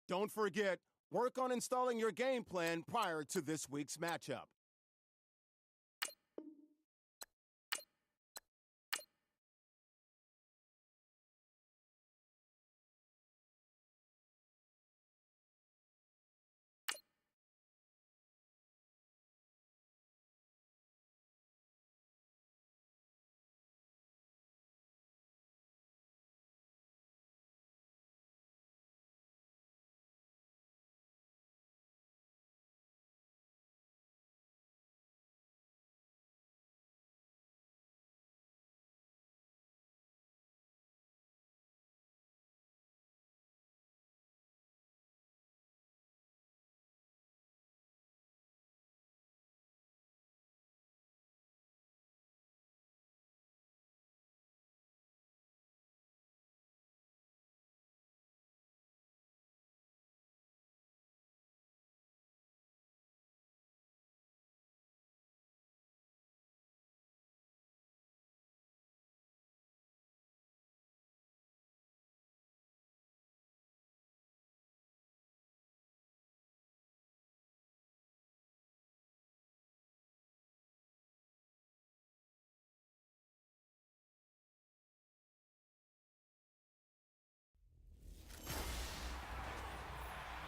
Don't forget, work on installing your game plan prior to this week's matchup.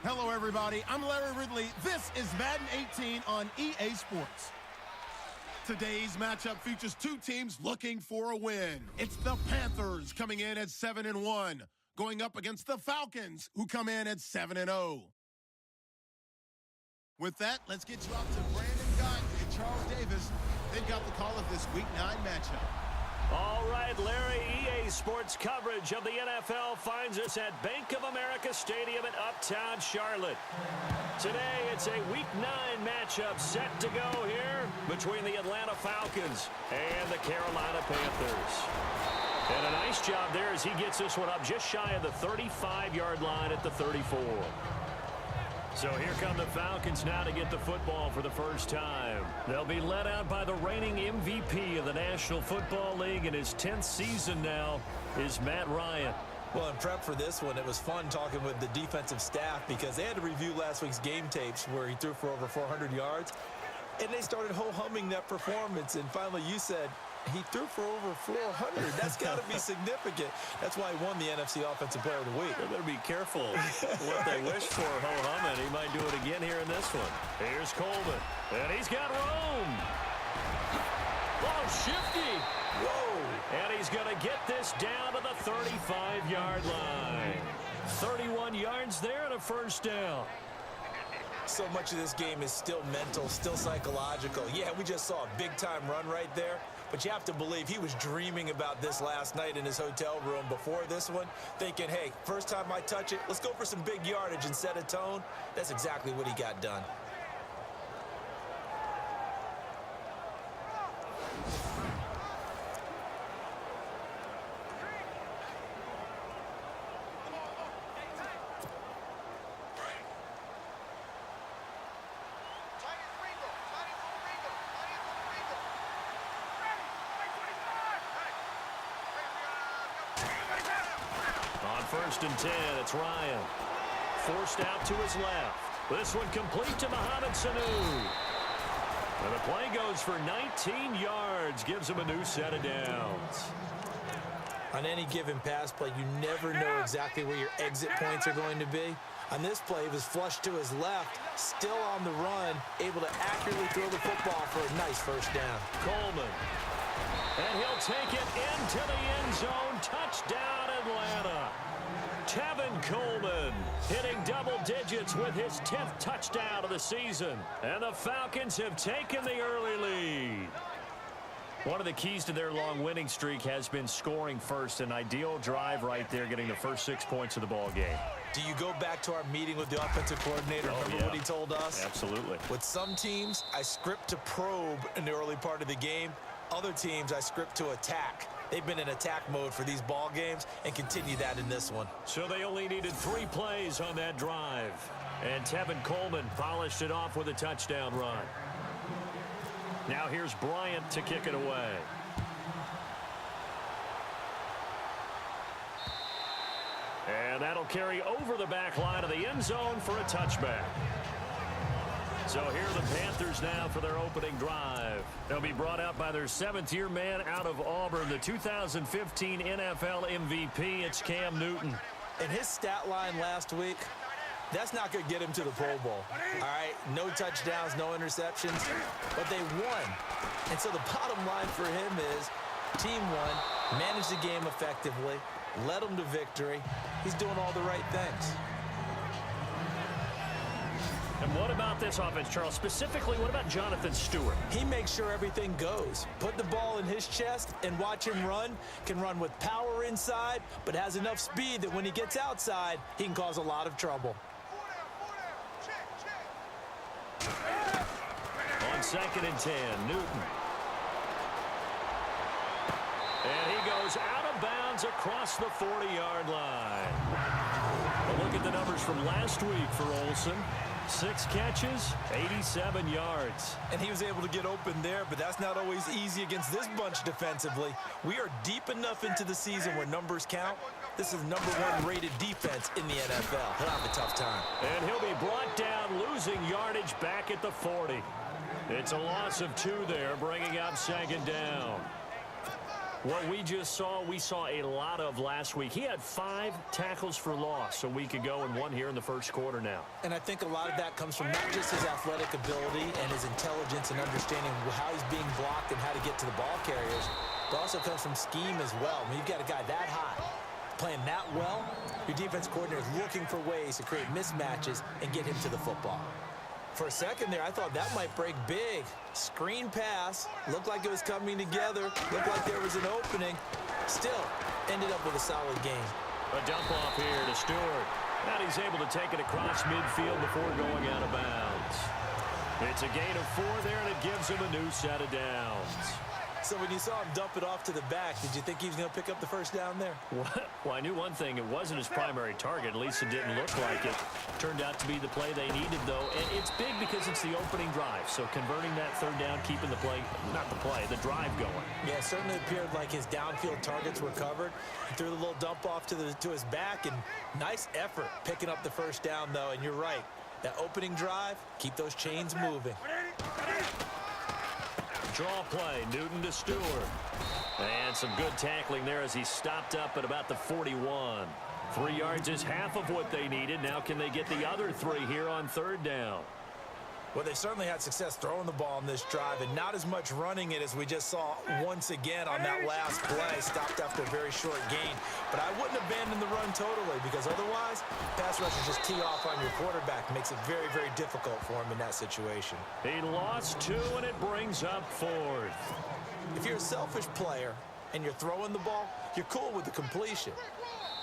Hello, everybody. I'm Larry Ridley. This is Madden 18 on EA Sports. Today's matchup features two teams looking for a win. It's the Panthers coming in at 7-1, going up against the Falcons, who come in at 7-0. With that, let's get you out to Brandon Gott and Charles Davis. They've got the call of this Week 9 matchup. All right, Larry, EA Sports coverage of the NFL finds us at Bank of America Stadium in Uptown Charlotte. Today, it's a Week 9 matchup set to go here between the Atlanta Falcons and the Carolina Panthers. And a nice job there as he gets this one up just shy of the 35-yard line at the 34. So here come the Falcons now to get the football for the first time. They'll be led out by the reigning MVP of the National Football League in his 10th season now is Matt Ryan. Well, in prep for this one, it was fun talking with the defensive staff because they had to review last week's game tapes where he threw for over 400 yards. And they started ho-humming that performance. And finally, you said he threw for over 400. That's got to be significant. That's why he won the NFC Offensive Player of the Week. They better be careful what they wish for ho-humming. He might do it again here in this one. Here's Coleman. And he's got room. Oh, shifty. Whoa. And he's going to get this down to the 35-yard line. 31 yards there and a first down. So much of this game is still mental, still psychological. Yeah, we just saw a big-time run right there, but you have to believe he was dreaming about this last night in his hotel room before this one, thinking, hey, first time I touch it, let's go for some big yardage and set a tone. That's exactly what he got done. First and 10, it's Ryan. Forced out to his left. This one complete to Mohamed Sanu. And the play goes for 19 yards, gives him a new set of downs. On any given pass play, you never know exactly where your exit points are going to be. On this play, he was flushed to his left, still on the run, able to accurately throw the football for a nice first down. Coleman. And he'll take it into the end zone. Touchdown, Atlanta. Tevin Coleman hitting double digits with his 10th touchdown of the season. And the Falcons have taken the early lead. One of the keys to their long winning streak has been scoring first. An ideal drive right there, getting the first 6 points of the ball game. Do you go back to our meeting with the offensive coordinator? Remember what he told us? Absolutely. With some teams, I script to probe in the early part of the game. Other teams, I script to attack. They've been in attack mode for these ball games and continue that in this one. So they only needed 3 plays on that drive. And Tevin Coleman polished it off with a touchdown run. Now here's Bryant to kick it away. And that'll carry over the back line of the end zone for a touchback. So here are the Panthers now for their opening drive. They'll be brought out by their seventh-year man out of Auburn, the 2015 NFL MVP. It's Cam Newton. And his stat line last week, that's not going to get him to the Pro Bowl. All right, no touchdowns, no interceptions, but they won. And so the bottom line for him is team won, managed the game effectively, led them to victory. He's doing all the right things. And what about this offense, Charles? Specifically, what about Jonathan Stewart? He makes sure everything goes. Put the ball in his chest and watch him run. Can run with power inside, but has enough speed that when he gets outside, he can cause a lot of trouble. On 2nd and 10, Newton. And he goes out of bounds across the 40-yard line. But look at the numbers from last week for Olsen. 6 catches, 87 yards. And he was able to get open there, but that's not always easy against this bunch defensively. We are deep enough into the season where numbers count. This is #1 rated defense in the NFL. He'll have a tough time. And he'll be brought down, losing yardage back at the 40. It's a loss of 2 there, bringing up 2nd down. What we just saw, we saw a lot of last week. He had 5 tackles for loss a week ago and 1 here in the first quarter now. And I think a lot of that comes from not just his athletic ability and his intelligence and understanding how he's being blocked and how to get to the ball carriers, but also comes from scheme as well. I mean, you've got a guy that high, playing that well, your defense coordinator is looking for ways to create mismatches and get him to the football. For a second there, I thought that might break big. Screen pass, looked like it was coming together, looked like there was an opening. Still, ended up with a solid game. A dump off here to Stewart. And he's able to take it across midfield before going out of bounds. It's a gain of 4 there, and it gives him a new set of downs. So when you saw him dump it off to the back, did you think he was going to pick up the first down there? Well, I knew one thing. It wasn't his primary target. At least it didn't look like it. Turned out to be the play they needed, though. And it's big because it's the opening drive. So converting that 3rd down, keeping the play, not the play, the drive going. Yeah, it certainly appeared like his downfield targets were covered. He threw the little dump off to his back, and nice effort picking up the first down, though. And you're right. That opening drive, keep those chains moving. Draw play, Newton to Stewart. And some good tackling there as he stopped up at about the 41. 3 yards is half of what they needed. Now can they get the other 3 here on 3rd down? Well, they certainly had success throwing the ball in this drive, and not as much running it as we just saw once again on that last play. Stopped after a very short gain. But I wouldn't abandon the run totally, because otherwise, pass rushers just tee off on your quarterback. Makes it very, very difficult for him in that situation. He lost 2, and it brings up 4th. If you're a selfish player and you're throwing the ball, you're cool with the completion.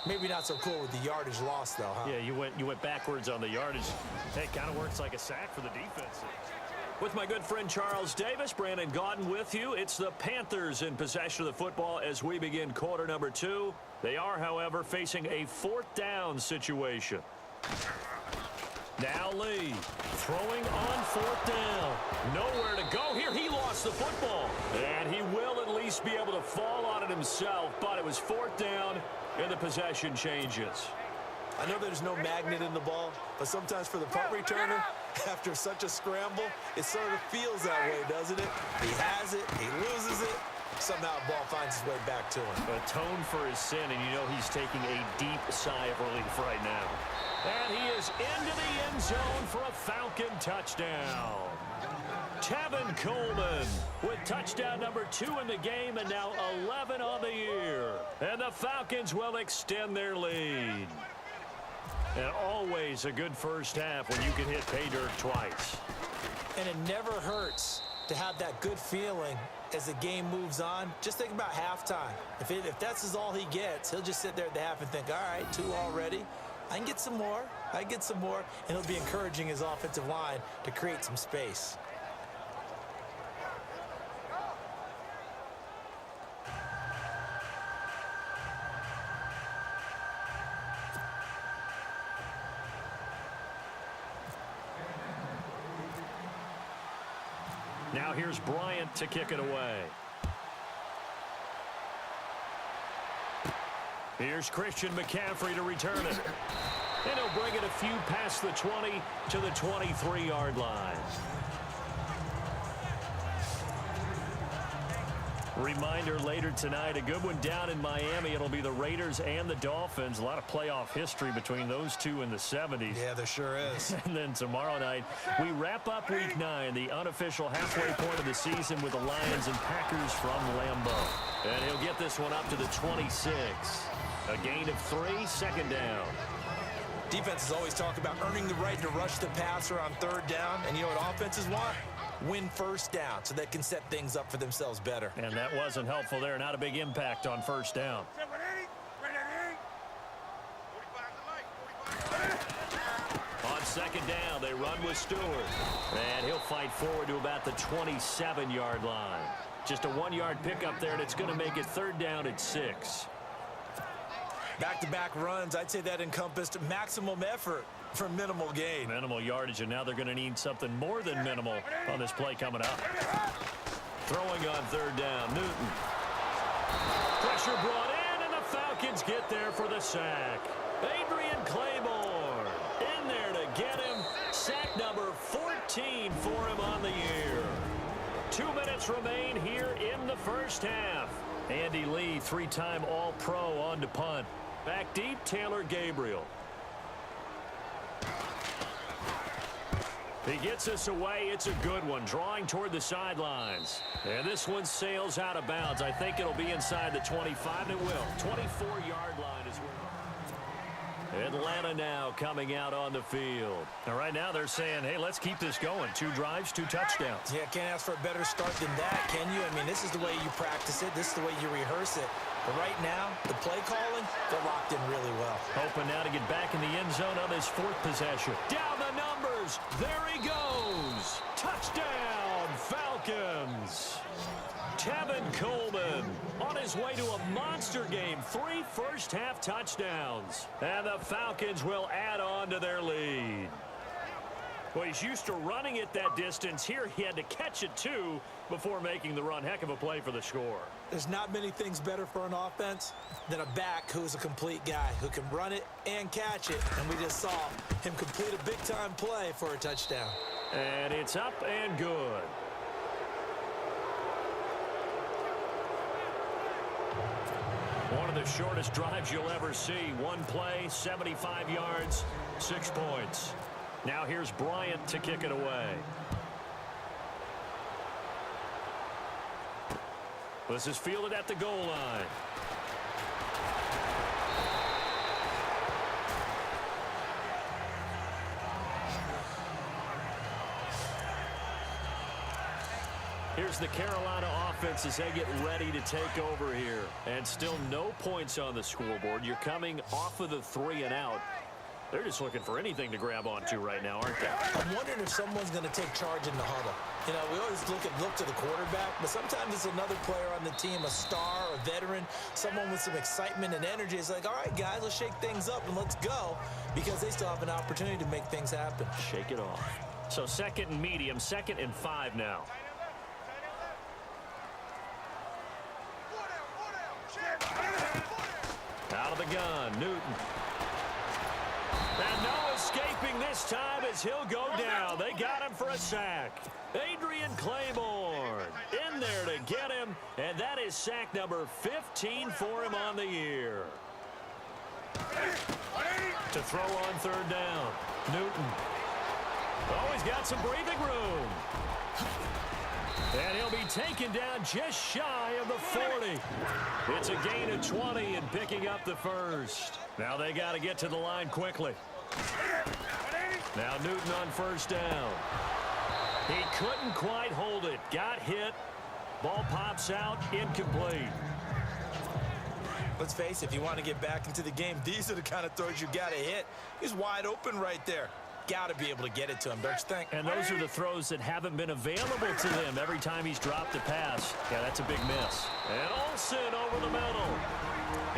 Maybe not so cool with the yardage loss, though, huh? Yeah, you went backwards on the yardage. It kind of works like a sack for the defense. With my good friend Charles Davis, Brandon Gaudin with you. It's the Panthers in possession of the football as we begin quarter number 2. They are, however, facing a 4th down situation. Now Lee throwing on 4th down. Nowhere to go here. He lost the football. And he will at least be able to fall on it himself, but it was 4th down. And the possession changes. I know there's no magnet in the ball, but sometimes for the punt returner, after such a scramble, it sort of feels that way, doesn't it? He has it, he loses it, somehow the ball finds its way back to him. Atone for his sin, and you know he's taking a deep sigh of relief right now. And he is into the end zone for a Falcon touchdown. Tevin Coleman with touchdown number 2 in the game and now 11 on the year. And the Falcons will extend their lead. And always a good first half when you can hit pay dirt twice. And it never hurts to have that good feeling as the game moves on. Just think about halftime. If that's all he gets, he'll just sit there at the half and think, all right, 2 already. I can get some more. I can get some more. And he'll be encouraging his offensive line to create some space. Now here's Bryant to kick it away. Here's Christian McCaffrey to return it. And he'll bring it a few past the 20 to the 23-yard line. Reminder later tonight, a good one down in Miami. It'll be the Raiders and the Dolphins. A lot of playoff history between those two in the 70s. Yeah, there sure is. And then tomorrow night, we wrap up Week 9, the unofficial halfway point of the season with the Lions and Packers from Lambeau. And he'll get this one up to the 26. A gain of 3, second down. Defenses always talk about earning the right to rush the passer on third down. And you know what offenses want? Win first down so they can set things up for themselves better. And that wasn't helpful there. Not a big impact on first down. On second down, they run with Stewart. And he'll fight forward to about the 27-yard line. Just a 1-yard pickup there, and it's going to make it third down at 6. Back-to-back runs, I'd say that encompassed maximum effort for minimal gain. Minimal yardage, and now they're going to need something more than minimal on this play coming up. Throwing on third down, Newton. Pressure brought in, and the Falcons get there for the sack. Adrian Claymore in there to get him. Sack number 14 for him on the year. 2 minutes remain here in the first half. Andy Lee, 3-time All-Pro on to punt. Back deep, Taylor Gabriel. He gets us away. It's a good one. Drawing toward the sidelines. And this one sails out of bounds. I think it'll be inside the 25, and it will. 24-yard line is where. Atlanta now coming out on the field. And right now they're saying, hey, let's keep this going. 2 drives, 2 touchdowns. Yeah, can't ask for a better start than that, can you? I mean, this is the way you practice it. This is the way you rehearse it. But right now, the play calling, they're locked in really well. Hoping now to get back in the end zone on this 4th possession. Down the numbers. There he goes. Touchdown, Falcons. Tevin Coleman on his way to a monster game. 3 first-half touchdowns. And the Falcons will add on to their lead. Well, he's used to running it that distance. Here he had to catch it, too, before making the run. Heck of a play for the score. There's not many things better for an offense than a back who's a complete guy who can run it and catch it. And we just saw him complete a big-time play for a touchdown. And it's up and good. One of the shortest drives you'll ever see. 1 play, 75 yards, 6 points. Now here's Bryant to kick it away. This is fielded at the goal line. Here's the Carolina offense as they get ready to take over here. And still no points on the scoreboard. You're coming off of the 3 and out. They're just looking for anything to grab onto right now, aren't they? I'm wondering if someone's going to take charge in the huddle. You know, we always look to the quarterback, but sometimes it's another player on the team, a star, a veteran, someone with some excitement and energy. It's like, all right, guys, let's shake things up and let's go, because they still have an opportunity to make things happen. Shake it off. So 2nd and medium, 2nd and 5 now. Out of the gun, Newton. And no escaping this time as he'll go down. They got him for a sack. Adrian Claymore in there to get him, and that is sack number 15 for him on the year. To throw on 3rd down, Newton. Oh, he's got some breathing room. And he'll be taken down just shy of the 40. It's a gain of 20 and picking up the first. Now they got to get to the line quickly. Now Newton on 1st down. He couldn't quite hold it. Got hit. Ball pops out. Incomplete. Let's face it, if you want to get back into the game, these are the kind of throws you got to hit. He's wide open right there. Got to be able to get it to him, don't you think? And those are the throws that haven't been available to them every time he's dropped a pass. Yeah, that's a big miss. And Olsen over the middle.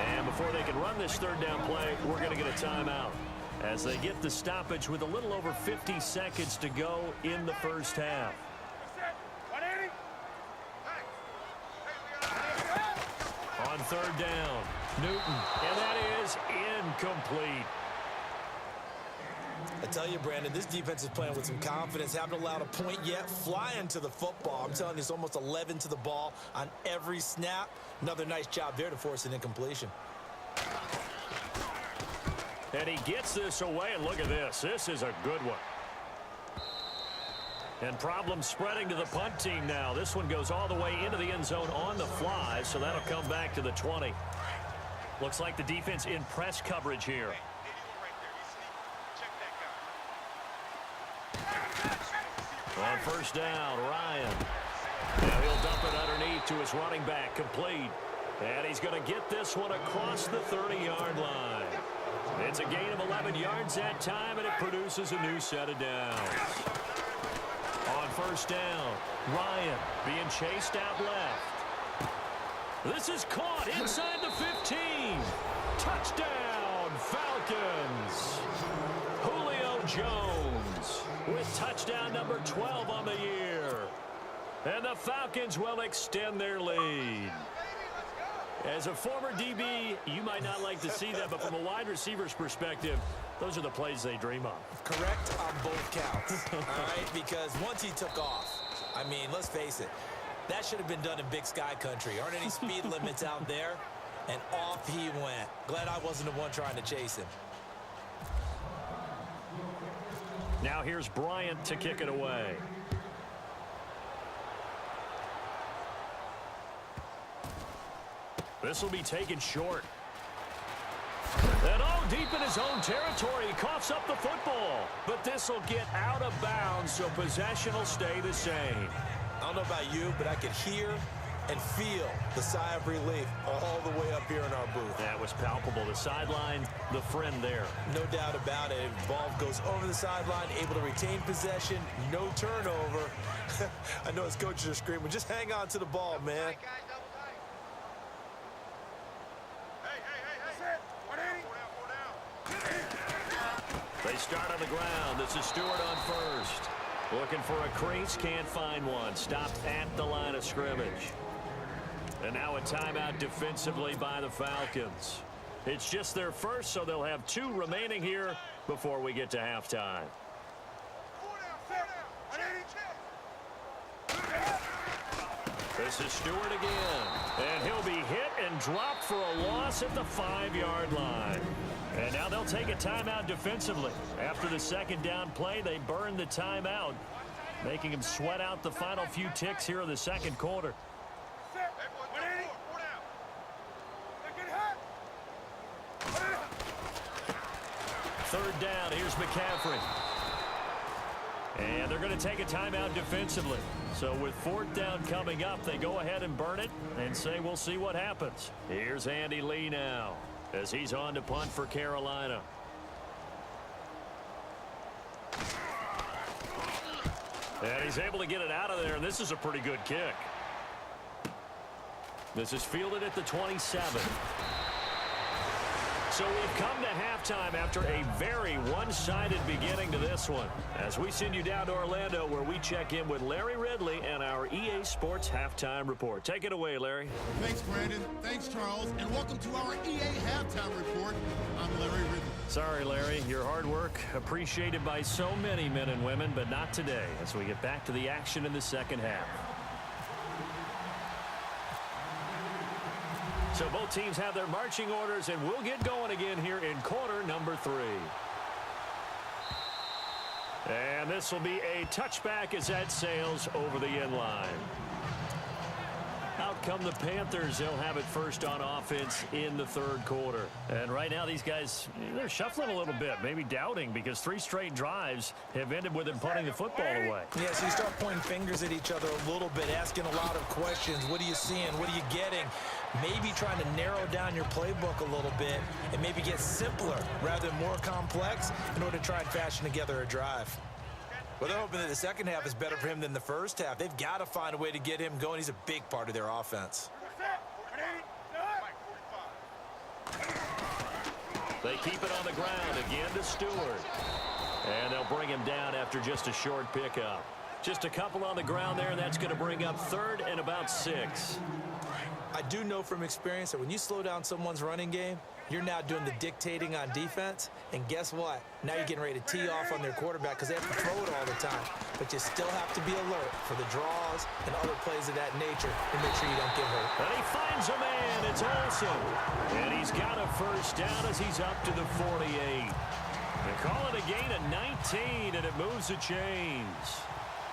And before they can run this 3rd down play, we're going to get a timeout as they get the stoppage with a little over 50 seconds to go in the first half. On On third down, Newton, and that is incomplete. I tell you, Brandon, this defense is playing with some confidence. Haven't allowed a point yet. Flying to the football. I'm telling you, it's almost 11 to the ball on every snap. Another nice job there to force an incompletion. And he gets this away, and look at this. This is a good one. And problems spreading to the punt team now. This one goes all the way into the end zone on the fly, so that'll come back to the 20. Looks like the defense in press coverage here. On first down, Ryan. Now he'll dump it underneath to his running back, complete. And he's going to get this one across the 30-yard line. It's a gain of 11 yards that time, and it produces a new set of downs. On first down, Ryan being chased out left. This is caught inside the 15. Touchdown, Falcons. Julio Jones with touchdown number 12 on the year. And the Falcons will extend their lead. As a former DB, you might not like to see that, but from a wide receiver's perspective, those are the plays they dream of. Correct on both counts, all right? Because once he took off, I mean, let's face it, that should have been done in Big Sky Country. Aren't any speed limits out there? And off he went. Glad I wasn't the one trying to chase him. Now here's Bryant to kick it away. This will be taken short. And deep in his own territory, he coughs up the football. But this will get out of bounds, so possession will stay the same. I don't know about you, but I could hear and feel the sigh of relief all the way up here in our booth. That was palpable. The sideline, the friend there. No doubt about it. Ball goes over the sideline, able to retain possession, no turnover. I know his coaches are screaming, just hang on to the ball, man. They start on the ground. This is Stewart on first. Looking for a crease, can't find one. Stopped at the line of scrimmage. And now a timeout defensively by the Falcons. It's just their first, so they'll have 2 remaining here before we get to halftime. This is Stewart again. And he'll be hit and dropped for a loss at the 5-yard line. And now they'll take a timeout defensively. After the second down play, they burn the timeout, making them sweat out the final few ticks here in the second quarter. Third down, here's McCaffrey. And they're going to take a timeout defensively. So with 4th down coming up, they go ahead and burn it and say we'll see what happens. Here's Andy Lee now as he's on to punt for Carolina. And he's able to get it out of there, and this is a pretty good kick. This is fielded at the 27. So we've come to halftime after a very one-sided beginning to this one. As we send you down to Orlando, where we check in with Larry Ridley and our EA Sports Halftime Report. Take it away, Larry. Thanks, Brandon. Thanks, Charles. And welcome to our EA Halftime Report. I'm Larry Ridley. Sorry, Larry. Your hard work appreciated by so many men and women, but not today as we get back to the action in the second half. So both teams have their marching orders, and we'll get going again here in quarter number 3. And this will be a touchback as that sails over the end line. Out come the Panthers. They'll have it first on offense in the third quarter. And right now these guys, they're shuffling a little bit, maybe doubting, because 3 straight drives have ended with them punting the football away. Yeah, so you start pointing fingers at each other a little bit, asking a lot of questions. What are you seeing? What are you getting? Maybe trying to narrow down your playbook a little bit and maybe get simpler rather than more complex in order to try and fashion together a drive. Well, they're hoping that the second half is better for him than the first half. They've got to find a way to get him going. He's a big part of their offense. They keep it on the ground again to Stewart. And they'll bring him down after just a short pickup. Just a couple on the ground there, and that's going to bring up 3rd and about 6. I do know from experience that when you slow down someone's running game, you're now doing the dictating on defense. And guess what? Now you're getting ready to tee off on their quarterback because they have to throw it all the time. But you still have to be alert for the draws and other plays of that nature to make sure you don't get hurt. And he finds a man. It's Olsen. And he's got a first down as he's up to the 48. They call it a gain of 19, and it moves the chains.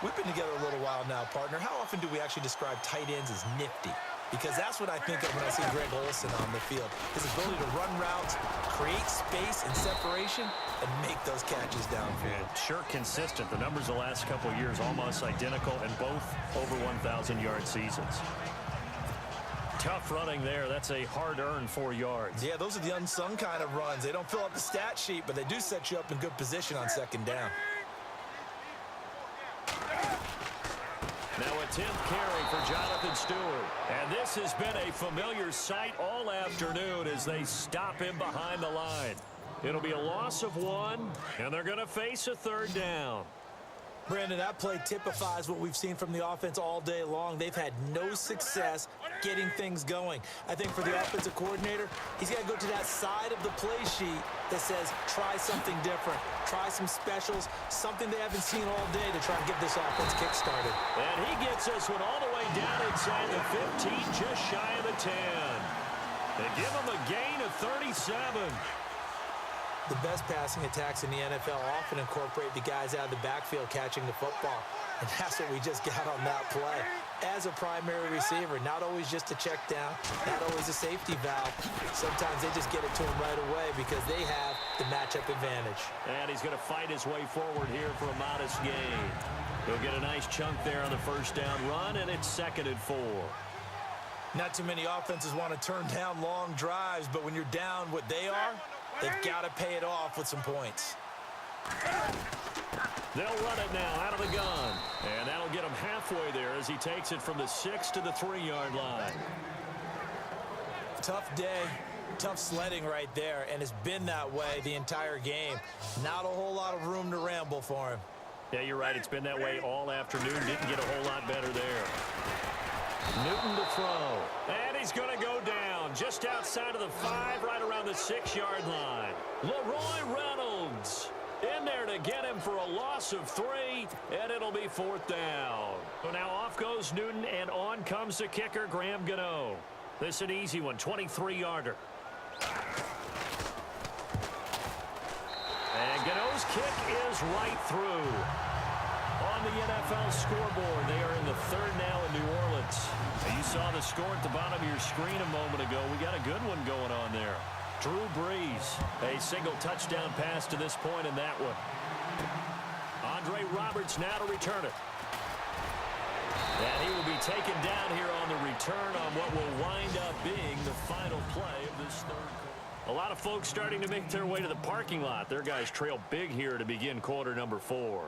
We've been together a little while now, partner. How often do we actually describe tight ends as nifty? Because that's what I think of when I see Greg Olsen on the field. His ability to run routes, create space and separation, and make those catches downfield. And sure consistent. The numbers the last couple of years almost identical, and both over 1,000-yard seasons. Tough running there. That's a hard-earned 4 yards. Yeah, those are the unsung kind of runs. They don't fill up the stat sheet, but they do set you up in good position on second down. Now a 10th carry for Jonathan Stewart. And this has been a familiar sight all afternoon as they stop him behind the line. It'll be a loss of 1, and they're going to face a third down. Brandon, that play typifies what we've seen from the offense all day long. They've had no success getting things going. I think for the offensive coordinator, he's got to go to that side of the play sheet that says, try something different. Try some specials, something they haven't seen all day to try and get this offense kick-started. And he gets this one all the way down inside the 15, just shy of the 10. They give him a gain of 37. The best passing attacks in the NFL often incorporate the guys out of the backfield catching the football. And that's what we just got on that play. As a primary receiver, not always just a check down, not always a safety valve. Sometimes they just get it to him right away because they have the matchup advantage. And he's going to fight his way forward here for a modest gain. He'll get a nice chunk there on the first down run, and it's 2nd and 4. Not too many offenses want to turn down long drives, but when you're down what they are, they've got to pay it off with some points. They'll run it now out of the gun. And that'll get him halfway there as he takes it from the 6 to the 3-yard line. Tough day, tough sledding right there, and it's been that way the entire game. Not a whole lot of room to ramble for him. Yeah, you're right. It's been that way all afternoon. Didn't get a whole lot better there. Newton to throw. And he's going to go down just outside of the 5, right around the 6-yard line. Leroy Reynolds in there to get him for a loss of 3, and it'll be 4th down. So now off goes Newton, and on comes the kicker, Graham Gano. This is an easy one, 23-yarder. And Gano's kick is right through. On the NFL scoreboard, they are in the 3rd now in New Orleans. And you saw the score at the bottom of your screen a moment ago. We got a good one going on there. Drew Brees, a single touchdown pass to this point in that one. Andre Roberts now to return it. And he will be taken down here on the return on what will wind up being the final play of this 3rd quarter. A lot of folks starting to make their way to the parking lot. Their guys trail big here to begin quarter number 4.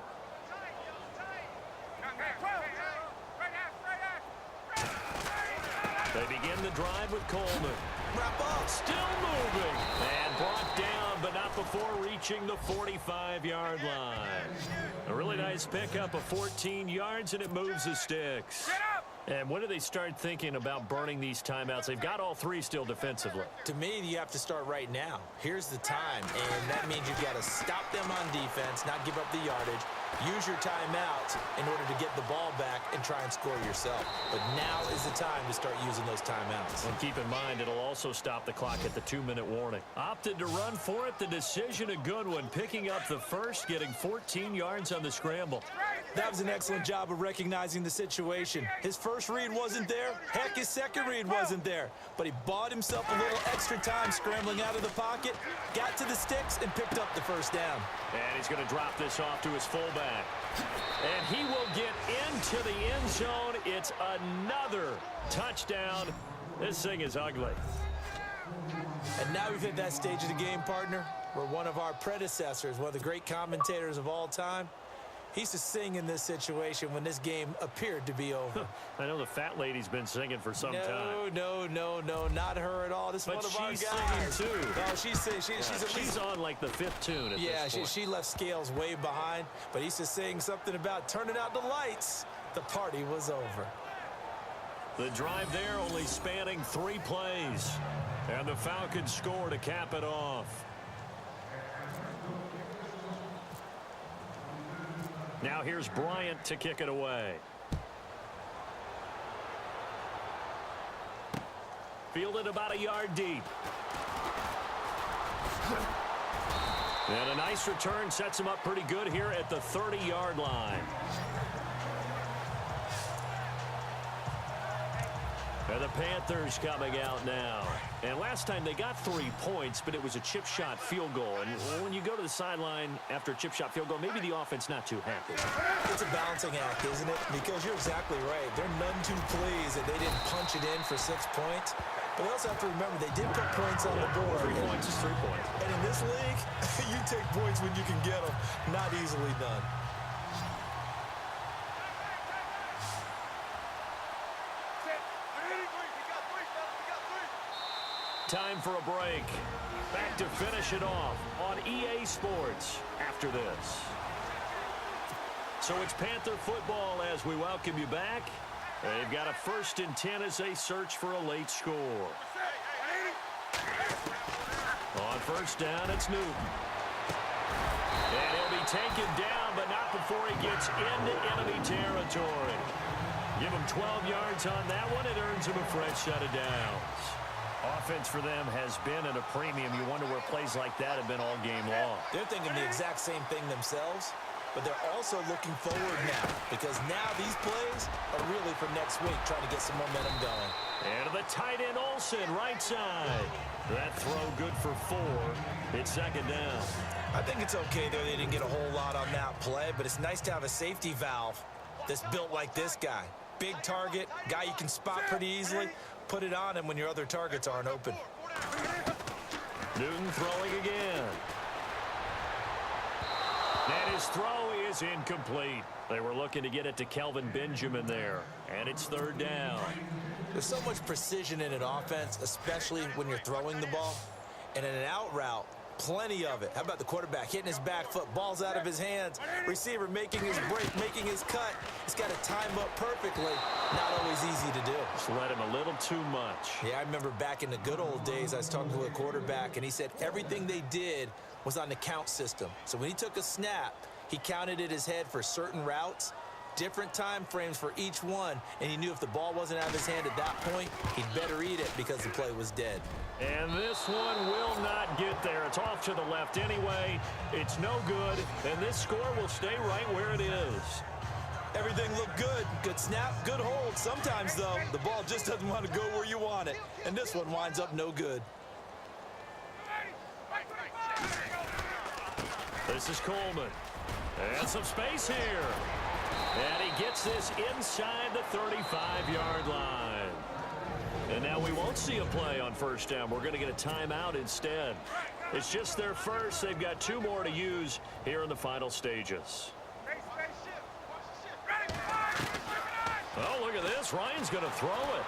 They begin the drive with Coleman. Wrap up. Still moving. And brought down, but not before reaching the 45-yard line. A really nice pickup of 14 yards, and it moves the sticks. And when do they start thinking about burning these timeouts? They've got all 3 still defensively. To me, you have to start right now. Here's the time, and that means you've got to stop them on defense, not give up the yardage, use your timeouts in order to get the ball back and try and score yourself. But now is the time to start using those timeouts. And keep in mind, it'll also stop the clock at the 2-minute warning. Opted to run for it. The decision a good one. Picking up the first, getting 14 yards on the scramble. That was an excellent job of recognizing the situation. His first read wasn't there. Heck, his second read wasn't there. But he bought himself a little extra time scrambling out of the pocket, got to the sticks, and picked up the first down. And he's going to drop this off to his fullback. And he will get into the end zone. It's another touchdown. This thing is ugly. And now we've hit that stage of the game, partner, where one of our predecessors, one of the great commentators of all time, he used to sing in this situation when this game appeared to be over. I know the fat lady's been singing for some time. No, not her at all. This is one of our guys. But she's singing, too. No, she's singing. She's on, like, the 5th tune at this point. She left Scales way behind, but he used to sing something about turning out the lights. The party was over. The drive there only spanning 3 plays. And the Falcons score to cap it off. Now here's Bryant to kick it away. Fielded about a yard deep. And a nice return sets him up pretty good here at the 30-yard line. And the Panthers coming out now. And last time they got 3 points, but it was a chip shot field goal. And when you go to the sideline after a chip shot field goal, maybe the offense not too happy. It's a balancing act, isn't it? Because you're exactly right. They're none too pleased that they didn't punch it in for 6 points. But we also have to remember they did put points on the board. 3 points is 3 points. And in this league, you take points when you can get them. Not easily done. Time for a break. Back to finish it off on EA Sports after this. So it's Panther football as we welcome you back. They've got a 1st and 10 as they search for a late score. On 1st down, it's Newton. And he'll be taken down, but not before he gets into enemy territory. Give him 12 yards on that one. It earns him a fresh set of downs. Offense for them has been at a premium. You wonder where plays like that have been all game long. They're thinking the exact same thing themselves, but they're also looking forward now because now these plays are really for next week, trying to get some momentum going. And the tight end Olsen, right side. That throw good for 4. It's 2nd down. I think it's okay there. They didn't get a whole lot on that play, but it's nice to have a safety valve that's built like this guy. Big target, guy you can spot pretty easily. Put it on him when your other targets aren't open. Newton throwing again. And his throw is incomplete. They were looking to get it to Kelvin Benjamin there. And it's 3rd down. There's so much precision in an offense, especially when you're throwing the ball. And in an out route, plenty of it. How about the quarterback hitting his back foot, ball's out of his hands, receiver making his break, making his cut. He's got to time up perfectly. Not always easy to do. Just let him a little too much. Yeah, I remember back in the good old days, I was talking to a quarterback, and he said everything they did was on the count system. So when he took a snap, he counted in his head for certain routes, different time frames for each one, and he knew if the ball wasn't out of his hand at that point, he'd better eat it because the play was dead. And this one will not get there. It's off to the left anyway. It's no good, and this score will stay right where it is. Everything looked good. Good snap, good hold. Sometimes, though, the ball just doesn't want to go where you want it. And this one winds up no good. This is Coleman. And some space here. And he gets this inside the 35-yard line. And now we won't see a play on 1st down. We're going to get a timeout instead. It's just their first. They've got 2 more to use here in the final stages. Oh, look at this. Ryan's going to throw it.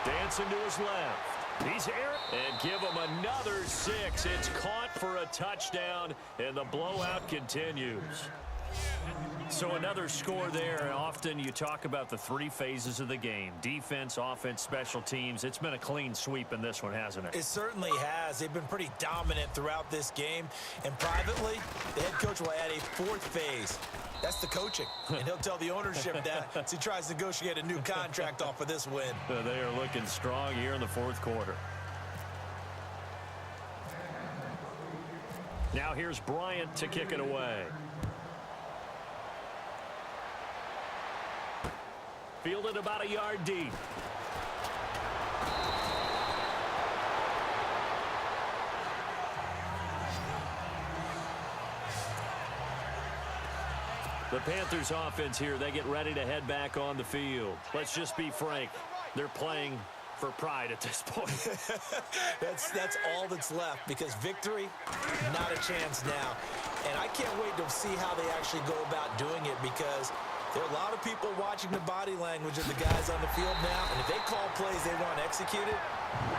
Dancing to his left. He's here. And give him another 6. It's caught for a touchdown, and the blowout continues. So another score there. Often you talk about the 3 phases of the game. Defense, offense, special teams. It's been a clean sweep in this one, hasn't it? It certainly has. They've been pretty dominant throughout this game. And privately, the head coach will add a 4th phase. That's the coaching. And he'll tell the ownership that as he tries to negotiate a new contract off of this win. They are looking strong here in the 4th quarter. Now here's Bryant to kick it away. Fielded about a yard deep. The Panthers offense here, they get ready to head back on the field. Let's just be frank. They're playing for pride at this point. That's all that's left because victory, not a chance now. And I can't wait to see how they actually go about doing it because there are a lot of people watching the body language of the guys on the field now, and if they call plays they want executed,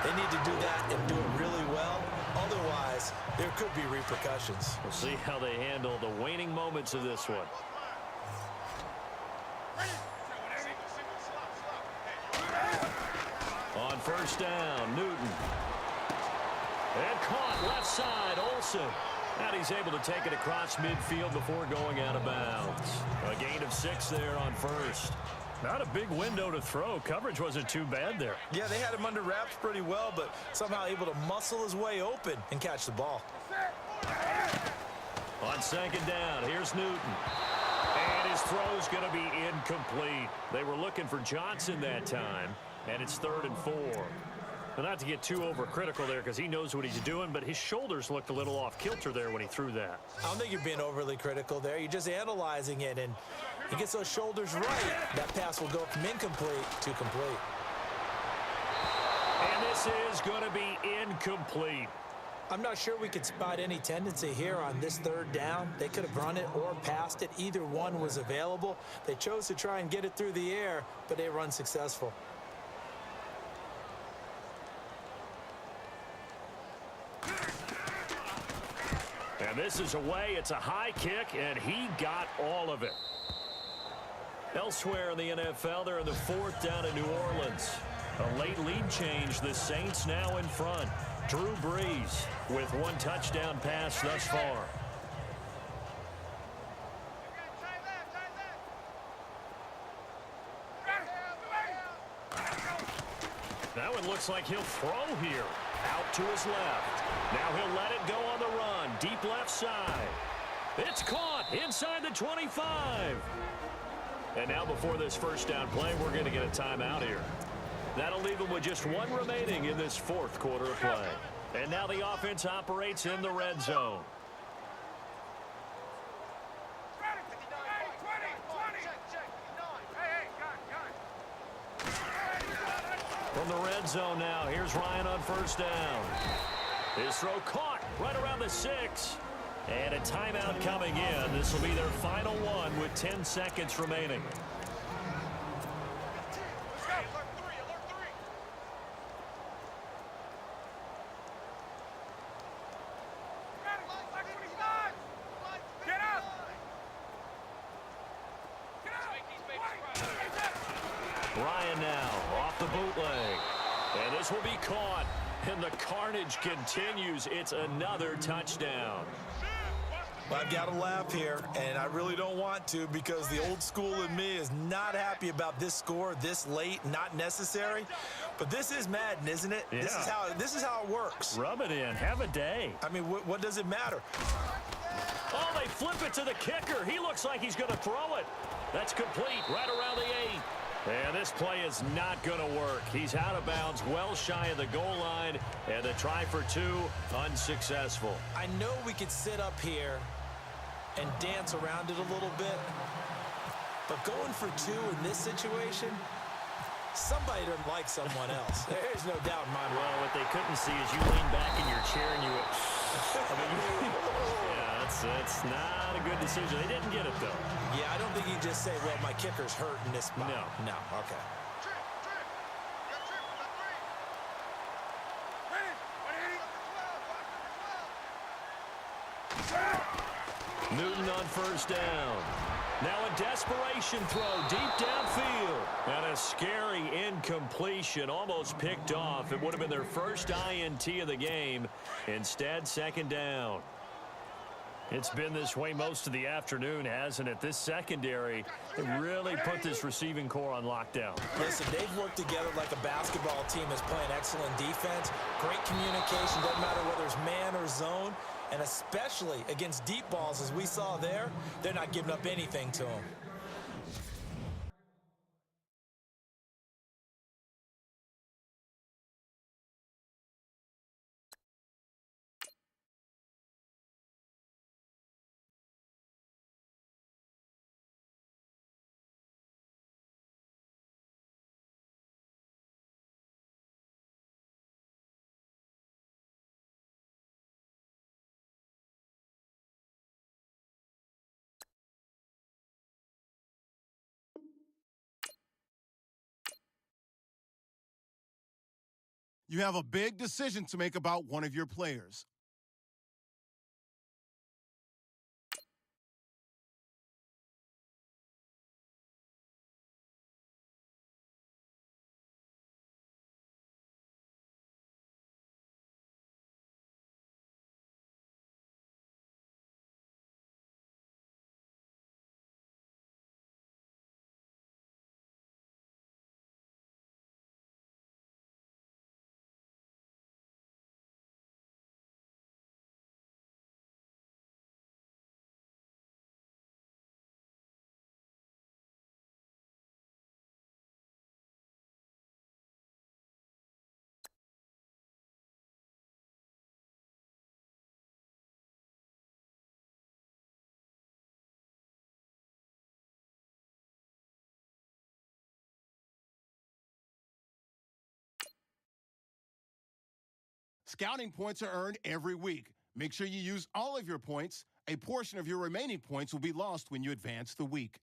they need to do that and do it really well. Otherwise, there could be repercussions. We'll see how they handle the waning moments of this one. first down. Newton. And caught left side, Olsen. And he's able to take it across midfield before going out of bounds. A gain of 6 there on first. Not a big window to throw. Coverage wasn't too bad there. Yeah, they had him under wraps pretty well, but somehow able to muscle his way open and catch the ball. On second down, here's Newton. And his throw's going to be incomplete. They were looking for Johnson that time, and it's 3rd and 4. Well, not to get too overcritical there because he knows what he's doing, but his shoulders looked a little off kilter there when he threw that. I don't think you're being overly critical there. You're just analyzing it, and he gets those shoulders right. That pass will go from incomplete to complete. And this is going to be incomplete. I'm not sure we could spot any tendency here on this 3rd down. They could have run it or passed it. Either one was available. They chose to try and get it through the air, but they were unsuccessful. And this is away. It's a high kick, and he got all of it. Elsewhere in the NFL, they're in the 4th down in New Orleans. A late lead change. The Saints now in front. Drew Brees with 1 touchdown pass thus far. Now it looks like he'll throw here. Out to his left. Now he'll let it go on the run. Deep left side. It's caught inside the 25. And now before this first down play, we're going to get a timeout here. That'll leave him with just 1 remaining in this 4th quarter of play. And now the offense operates in the red zone. From the red zone now, here's Ryan on first down. His throw caught right around the 6. And a timeout coming in. This will be their final one with 10 seconds remaining. Ryan now off the bootleg. And this will be caught. And the carnage continues. It's another touchdown. Well, I've got to laugh here, and I really don't want to because the old school in me is not happy about this score this late, not necessary. But this is Madden, isn't it? Yeah. This is how it works. Rub it in. Have a day. I mean, what does it matter? Oh, they flip it to the kicker. He looks like he's going to throw it. That's complete right around the 8. And this play is not going to work. He's out of bounds, well shy of the goal line, and the try for 2 unsuccessful. I know we could sit up here and dance around it a little bit, but going for 2 in this situation, somebody doesn't like someone else. There's no doubt in my mind. Well, what they couldn't see is you lean back in your chair and you went, I mean, yeah, that's not a good decision. They didn't get it, though. Yeah, I don't think you just say, well, my kicker's hurt in this spot. No. No, okay. Newton on first down. Now a desperation throw deep downfield. And a scary incompletion, almost picked off. It would have been their first INT of the game. Instead, second down. It's been this way most of the afternoon, hasn't it? This secondary really put this receiving core on lockdown. Listen, they've worked together like a basketball team that's playing excellent defense. Great communication, doesn't matter whether it's man or zone. And especially against deep balls, as we saw there, they're not giving up anything to them. You have a big decision to make about one of your players. Scouting points are earned every week. Make sure you use all of your points. A portion of your remaining points will be lost when you advance the week.